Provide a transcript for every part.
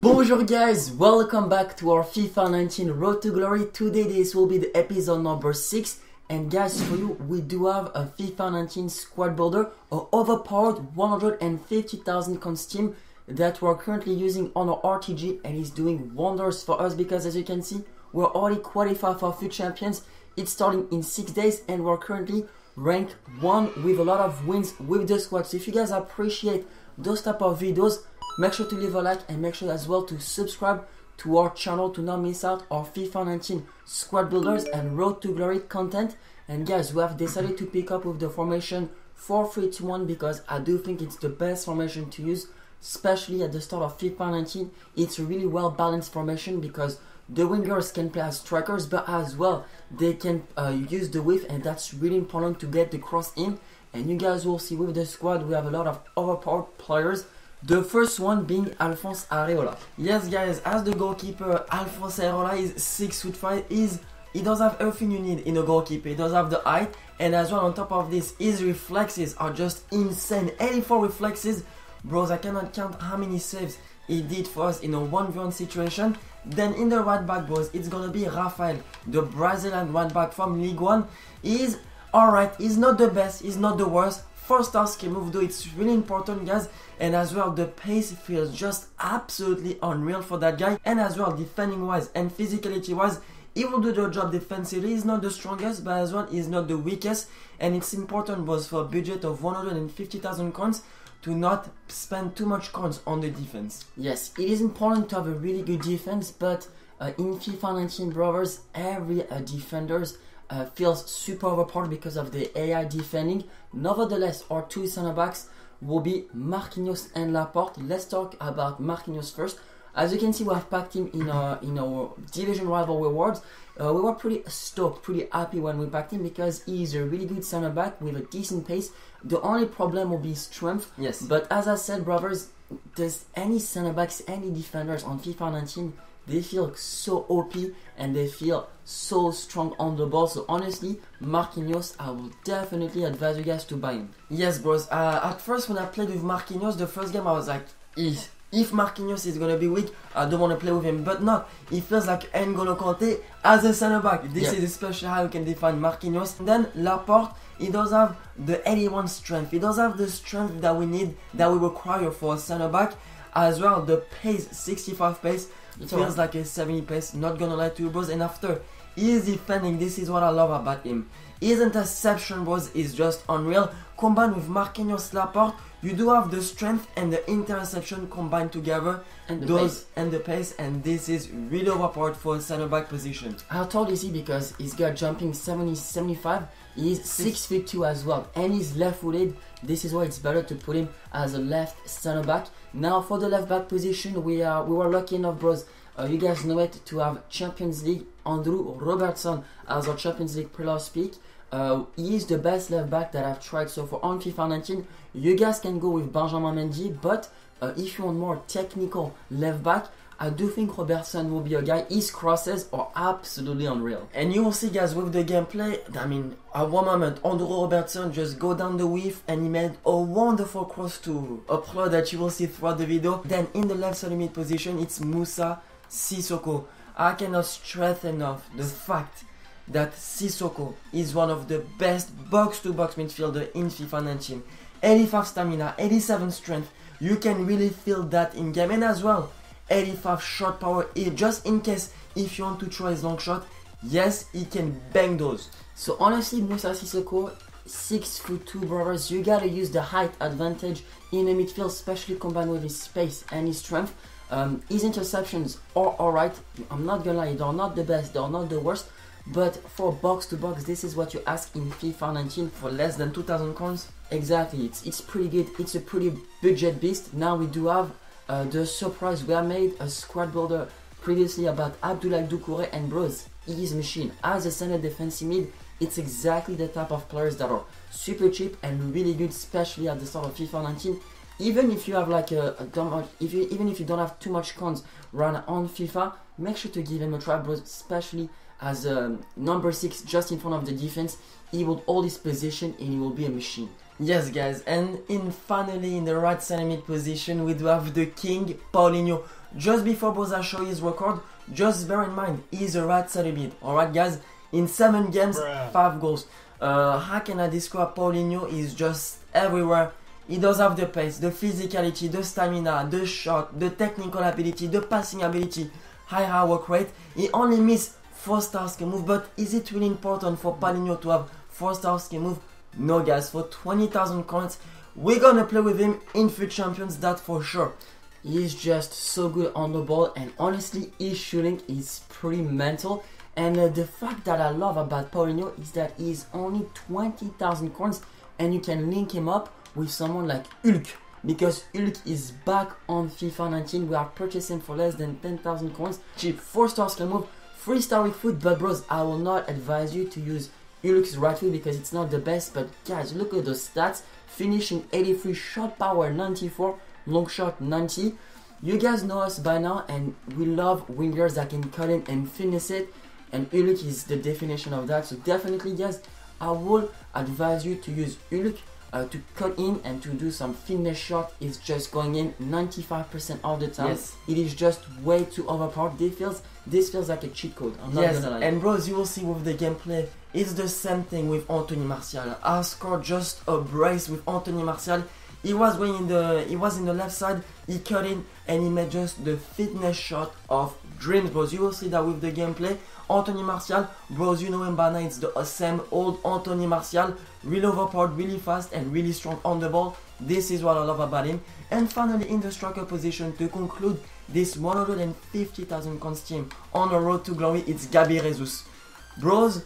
Bonjour guys, welcome back to our FIFA 19 Road to Glory. Today this will be the episode number 6. And guys, for you, we do have a FIFA 19 squad builder, a overpowered 150,000 coins team that we're currently using on our RTG, and is doing wonders for us because as you can see, we're already qualified for FUT Champions. It's starting in 6 days and we're currently ranked 1 with a lot of wins with the squad. So if you guys appreciate those type of videos, make sure to leave a like and make sure as well to subscribe to our channel to not miss out our FIFA 19 squad builders and Road to Glory content. And guys, we have decided to pick up with the formation 4-3-2-1 because I do think it's the best formation to use, especially at the start of FIFA 19. It's a really well balanced formation because the wingers can play as strikers, but as well they can use the width, and that's really important to get the cross in. And you guys will see with the squad we have a lot of overpowered players. The first one being Alphonse Areola. Yes guys, as the goalkeeper, Alphonse Areola is 6'5". He does have everything you need in a goalkeeper. He does have the height, and as well on top of this, his reflexes are just insane. 84 reflexes, bros. I cannot count how many saves he did for us in a 1v1 situation. Then in the right back, bros, it's gonna be Rafael, the Brazilian right back from League 1. He's alright, he's not the best, he's not the worst. 4-star skill move though, it's really important guys. And as well the pace feels just absolutely unreal for that guy. And as well defending wise and physicality wise, he will do the job defensively. He's not the strongest, but as well he's not the weakest. And it's important boss for a budget of 150,000 coins to not spend too much coins on the defense. Yes, it is important to have a really good defense, but in FIFA 19 brothers, every defenders feels super overpowered because of the AI defending. Nevertheless, our two center backs will be Marquinhos and Laporte. Let's talk about Marquinhos first. As you can see, we have packed him in our division rival rewards. We were pretty stoked, pretty happy when we packed him because he's a really good center back with a decent pace. The only problem will be strength. Yes. But as I said, brothers, there's any center backs, any defenders on FIFA 19, they feel so OP and they feel so strong on the ball. So honestly, Marquinhos, I will definitely advise you guys to buy him. Yes, bros. At first, when I played with Marquinhos, the first game I was like, if Marquinhos is gonna be weak, I don't want to play with him. But not. He feels like N'Golo Kanté as a center back. This is especially how you can define Marquinhos. And then Laporte, he does have the 81 strength. He does have the strength that we need, that we require for a center back. As well, the pace, 65 pace. It feels like a 70 pace, not gonna lie to you bros. And after, his defending, this is what I love about him. His interception bros is just unreal. Combined with Marquinhos Laporte, you do have the strength and the interception combined together, and the pace, and this is really overpowered for a center back position. How tall is he? Because he's got jumping 70-75. He's 6'2" as well, and he's left footed. This is why it's better to put him as a left center back. Now for the left back position, we were lucky enough, bros. You guys know it, to have Champions League Andrew Robertson as our Champions League pre-last pick. He is the best left back that I've tried so far on FIFA 19. You guys can go with Benjamin Mendy, but if you want more technical left back, I do think Robertson will be a guy. His crosses are absolutely unreal. And you will see guys with the gameplay, I mean, at one moment, Andrew Robertson just go down the width and he made a wonderful cross to a player that you will see throughout the video. Then in the left side mid position, it's Moussa Sissoko. I cannot stress enough the fact that Sissoko is one of the best box-to-box midfielder in FIFA 19. 85 stamina, 87 strength. You can really feel that in game, and as well 85 shot power, just in case if you want to try his long shot, yes, he can bang those. So honestly, Moussa Sissoko, 6'2" brothers, you gotta use the height advantage in the midfield, especially combined with his space and his strength. His interceptions are alright. I'm not gonna lie, they're not the best, they're not the worst. But for box to box, this is what you ask in FIFA 19 for less than 2,000 coins. Exactly, it's pretty good. It's a pretty budget beast. Now we do have the surprise. We have made a squad builder previously about Abdoulaye Doucouré, and bros, he is machine. As a center defensive mid, it's exactly the type of players that are super cheap and really good, especially at the start of FIFA 19. even if you have like even if you don't have too much coins run on FIFA, make sure to give him a try, bros, especially as number 6 just in front of the defense. He will hold his position and he will be a machine. Yes guys, and finally in the right center mid position we do have the king, Paulinho. Just before bros I show you his record, just bear in mind he's a right center mid. Alright guys, in 7 games, 5 goals. How can I describe Paulinho? He's just everywhere. He does have the pace, the physicality, the stamina, the shot, the technical ability, the passing ability, high work rate. He only missed 4-star skill move, but is it really important for Paulinho to have 4-star skill move? No guys, for 20,000 coins, we're gonna play with him in FUT Champions, that for sure. He's just so good on the ball, and honestly his shooting is pretty mental. And the fact that I love about Paulinho is that he's only 20,000 coins, and you can link him up with someone like Hulk, because Hulk is back on FIFA 19. We are purchasing for less than 10,000 coins. Cheap, 4-star skill move, 3-star weak foot, but bros, I will not advise you to use Hulk's right foot because it's not the best. But guys, look at those stats: finishing 83, shot power 94, long shot 90. You guys know us by now, and we love wingers that can cut in and finish it, and Hulk is the definition of that. So definitely guys, I will advise you to use Hulk to cut in and to do some finish shot. Is just going in 95% of the time. Yes. It is just way too overpowered. This feels like a cheat code. I'm not gonna lie. And bros, you will see with the gameplay, it's the same thing with Anthony Martial. I scored just a brace with Anthony Martial. He was in the left side, he cut in and he made just the fitness shot of dreams, bros. You will see that with the gameplay. Anthony Martial, bros, you know him by now, it's the same old Anthony Martial, really overpowered, really fast and really strong on the ball. This is what I love about him. And finally in the striker position, to conclude this 150,000 coins team on the road to glory, it's Gabriel Jesus. Bros,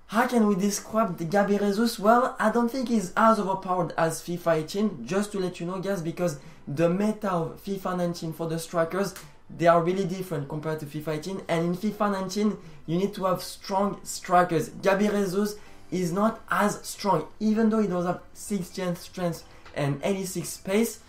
how can we describe the Gabriel Jesus? Well, I don't think he's as overpowered as FIFA 18, just to let you know guys, because the meta of FIFA 19 for the strikers, they are really different compared to FIFA 18, and in FIFA 19 you need to have strong strikers. Gabriel Jesus is not as strong, even though he does have 60 strength and 86 pace.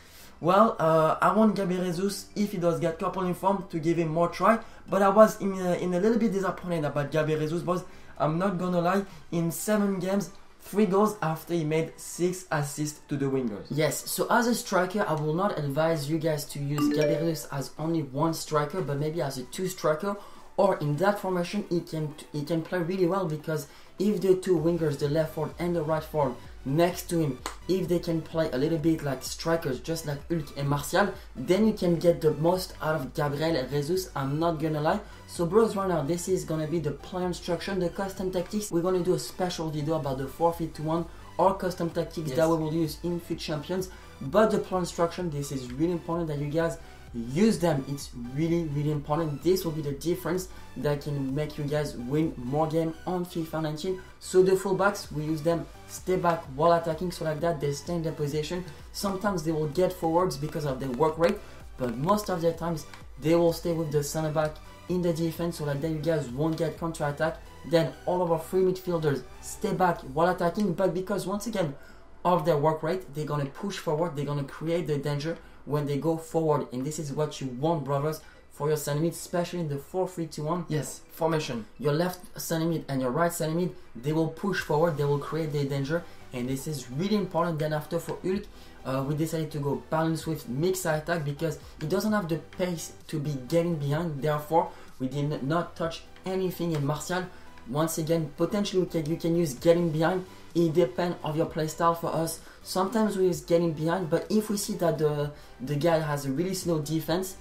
Well, I want Gabriel Jesus, if he does get couple in form, to give him more try, but I was in a little bit disappointed about Gabriel Jesus, because I'm not gonna lie, in 7 games, 3 goals after he made 6 assists to the wingers. Yes, so as a striker, I will not advise you guys to use Gabriel Jesus as only one striker, but maybe as a 2 striker, or in that formation he can play really well, because if the 2 wingers, the left forward and the right forward next to him, if they can play a little bit like strikers, just like Hulk and Martial, then you can get the most out of Gabriel Jesus, I'm not gonna lie. So bros, right now this is gonna be the play instruction, the custom tactics. We're gonna do a special video about the 4-3-2-1 or custom tactics that we will use in FUT Champions. But the play instruction, this is really important that you guys use them. It's really important. This will be the difference that can make you guys win more game on FIFA 19. So the fullbacks, we use them stay back while attacking, so like that they stay in their position. Sometimes they will get forwards because of their work rate, but most of the times they will stay with the center back in the defense, so like that you guys won't get counter attack. Then all of our free midfielders stay back while attacking, but because once again of their work rate, they're gonna push forward, they're gonna create the danger when they go forward, and this is what you want, brothers, for your center mid, especially in the 4-3-2-1 formation. Your left center mid and your right center mid, they will push forward, they will create the danger, and this is really important. Then after for Hulk, we decided to go balance with mixed attack because he doesn't have the pace to be getting behind. Therefore, we did not touch anything in Martial. Once again, potentially you can use getting behind. It depends on your playstyle. For us, sometimes we use getting behind, but if we see that the guy has a really slow defense,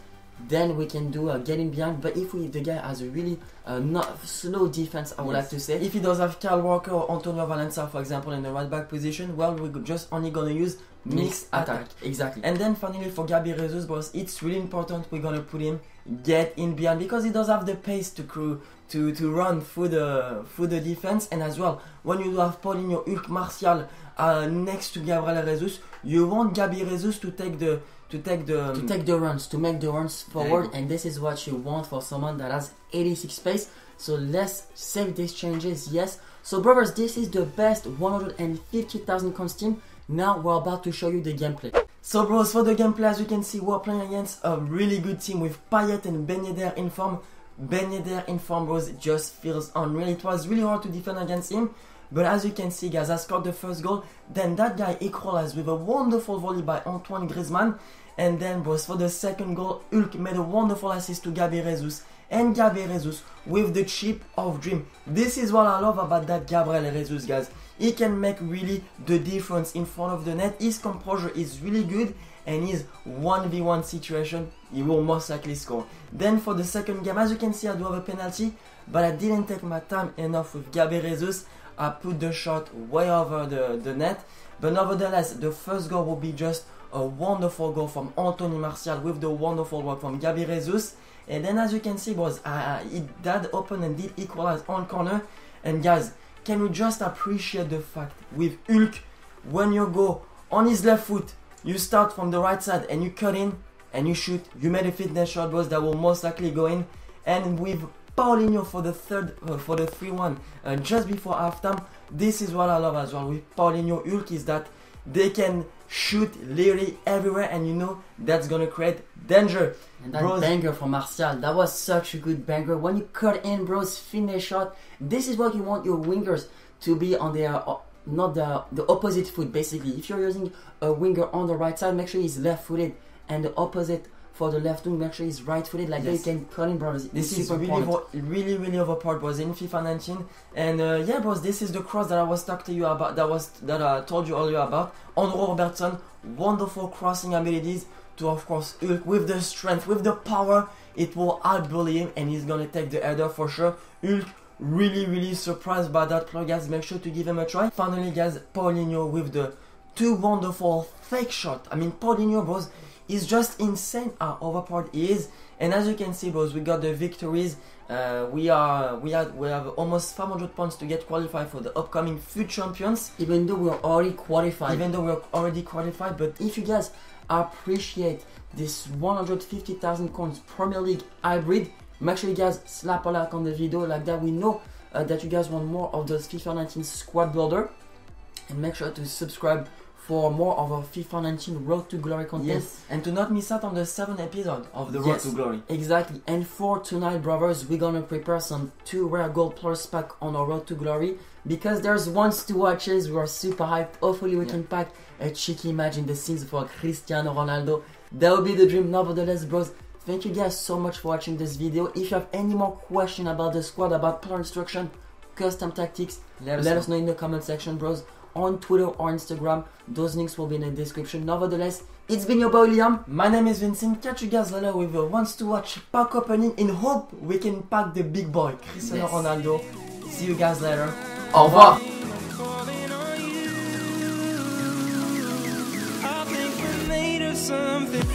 then we can do getting behind. But if the guy has a really not slow defense, I would like to say, if he does have Kyle Walker or Antonio Valencia, for example, in the right back position, well, we're just only gonna use mixed attack. Exactly. And then finally for Gabriel Jesus, boss, it's really important we're gonna put him get in behind, because he does have the pace to run through the defense. And as well, when you have Paulinho, Hulk, Martial next to Gabriel Jesus, you want Gabriel Jesus to take the runs, to make the runs forward, and this is what you want for someone that has 86 pace. So let's save these changes. Yes, so brothers, this is the best 150,000 coins team. Now we're about to show you the gameplay. So bros, for the gameplay, as you can see, we're playing against a really good team with Payet and Ben Yedder in form. Ben Yedder in form, bros, it just feels unreal. It was really hard to defend against him. But as you can see, guys, I scored the first goal. Then that guy equalized with a wonderful volley by Antoine Griezmann. And then, bros, for the second goal, Hulk made a wonderful assist to Gabriel Jesus. And Gabriel Jesus with the chip of dream. This is what I love about that Gabriel Jesus, guys. He can make really the difference in front of the net. His composure is really good. And his 1v1 situation, he will most likely score. Then for the second game, as you can see, I do have a penalty. But I didn't take my time enough with Gabriel Jesus. I put the shot way over the net. But nevertheless, the first goal will be just a wonderful goal from Anthony Martial with the wonderful work from Gabriel Jesus. And then as you can see, boys, that opponent did equalize on corner. And guys, can we just appreciate the fact with Hulk, when you go on his left foot, you start from the right side and you cut in and you shoot. You made a fitness shot, boys, that will most likely go in. And with Paulinho for the 3-1 just before halftime, this is what I love as well with Paulinho Hulk, is that they can shoot literally everywhere, and you know that's gonna create danger. And that banger from Martial, that was such a good banger. When you cut in, bros, finish shot. This is what you want your wingers to be on their not the opposite foot. Basically, if you're using a winger on the right side, make sure he's left-footed, and the opposite for the left wing, make sure he's right-footed. Like that, you can cut in, bros. This is really overpowered, bros, in FIFA 19. And yeah, bros, this is the cross that I was talking to you about. That I told you earlier about. Andrew Robertson, wonderful crossing abilities to, of course, Hulk with the strength, with the power. It will outbully him, and he's gonna take the header for sure. Hulk, really surprised by that play, guys. Make sure to give him a try. Finally, guys, Paulinho with the two wonderful fake shot. I mean, Paulinho, bros, is just insane how overpowered he is. And as you can see, bros, we got the victories. We have almost 500 points to get qualified for the upcoming FUT Champions. Even though we're already qualified. But if you guys appreciate this 150,000 coins Premier League hybrid, make sure you guys slap a like on the video. Like that, we know that you guys want more of those FIFA 19 squad builder. And make sure to subscribe for more of our FIFA 19 Road to Glory content. Yes. And to not miss out on the 7th episode of the Road to Glory. Exactly. And for tonight, brothers, we're gonna prepare some 2 rare gold plus pack on our Road to Glory. Because there's ones to watches, we are super hyped. Hopefully we can pack a cheeky match in the scenes for Cristiano Ronaldo. That would be the dream. Nevertheless, bros, thank you guys so much for watching this video. If you have any more questions about the squad, about player instruction, custom tactics, let us know in the comment section, bros. On Twitter or Instagram, those links will be in the description. Nevertheless, it's been your boy Liam. My name is Vincent. Catch you guys later with a wants to watch pack opening. In hope we can pack the big boy, Cristiano Ronaldo. See you guys later. Au revoir. Something